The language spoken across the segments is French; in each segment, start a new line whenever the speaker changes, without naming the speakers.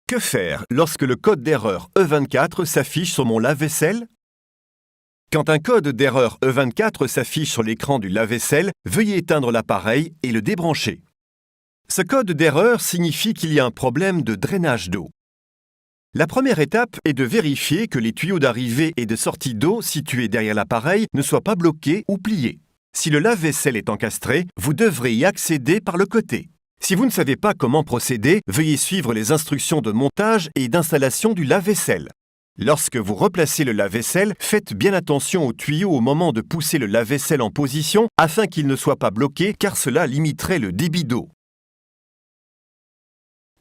Que faire lorsque le code d'erreur E24 s'affiche sur mon lave-vaisselle? Quand un code d'erreur E24 s'affiche sur l'écran du lave-vaisselle, veuillez éteindre l'appareil et le débrancher. Ce code d'erreur signifie qu'il y a un problème de drainage d'eau. La première étape est de vérifier que les tuyaux d'arrivée et de sortie d'eau situés derrière l'appareil ne soient pas bloqués ou pliés. Si le lave-vaisselle est encastré, vous devrez y accéder par le côté. Si vous ne savez pas comment procéder, veuillez suivre les instructions de montage et d'installation du lave-vaisselle. Lorsque vous replacez le lave-vaisselle, faites bien attention aux tuyaux au moment de pousser le lave-vaisselle en position afin qu'il ne soit pas bloqué car cela limiterait le débit d'eau.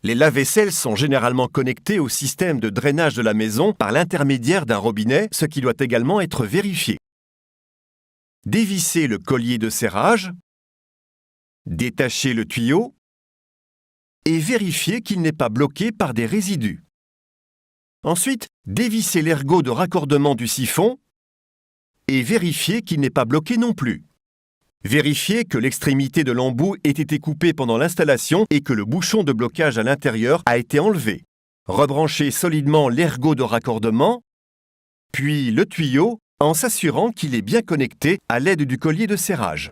Les lave-vaisselles sont généralement connectés au système de drainage de la maison par l'intermédiaire d'un robinet, ce qui doit également être vérifié. Dévissez le collier de serrage, détachez le tuyau et vérifiez qu'il n'est pas bloqué par des résidus. Ensuite, dévissez l'ergot de raccordement du siphon et vérifiez qu'il n'est pas bloqué non plus. Vérifiez que l'extrémité de l'embout ait été coupée pendant l'installation et que le bouchon de blocage à l'intérieur a été enlevé. Rebranchez solidement l'ergot de raccordement, puis le tuyau en s'assurant qu'il est bien connecté à l'aide du collier de serrage.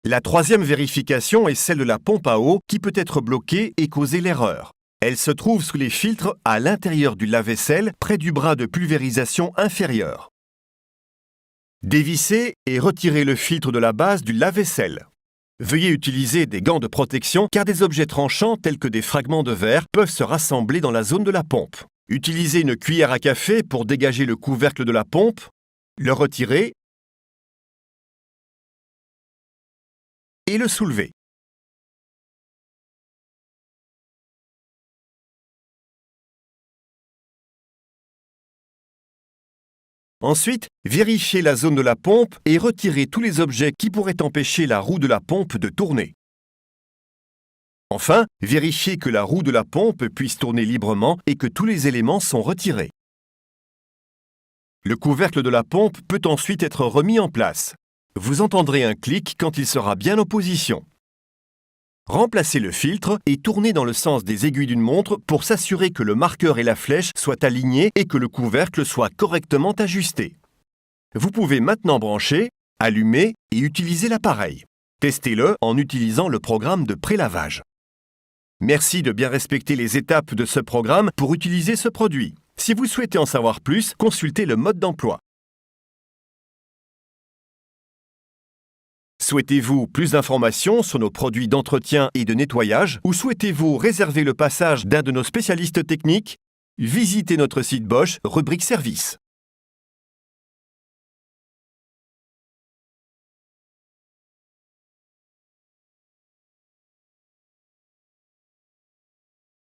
La troisième vérification est celle de la pompe à eau qui peut être bloquée et causer l'erreur. Elle se trouve sous les filtres à l'intérieur du lave-vaisselle, près du bras de pulvérisation inférieur. Dévissez et retirez le filtre de la base du lave-vaisselle. Veuillez utiliser des gants de protection car des objets tranchants tels que des fragments de verre peuvent se rassembler dans la zone de la pompe. Utilisez une cuillère à café pour dégager le couvercle de la pompe, le retirer et le soulever. Ensuite, vérifiez la zone de la pompe et retirez tous les objets qui pourraient empêcher la roue de la pompe de tourner. Enfin, vérifiez que la roue de la pompe puisse tourner librement et que tous les éléments sont retirés. Le couvercle de la pompe peut ensuite être remis en place. Vous entendrez un clic quand il sera bien en position. Remplacez le filtre et tournez dans le sens des aiguilles d'une montre pour s'assurer que le marqueur et la flèche soient alignés et que le couvercle soit correctement ajusté. Vous pouvez maintenant brancher, allumer et utiliser l'appareil. Testez-le en utilisant le programme de prélavage. Merci de bien respecter les étapes de ce programme pour utiliser ce produit. Si vous souhaitez en savoir plus, consultez le mode d'emploi. Souhaitez-vous plus d'informations sur nos produits d'entretien et de nettoyage ou souhaitez-vous réserver le passage d'un de nos spécialistes techniques? Visitez notre site Bosch, rubrique service.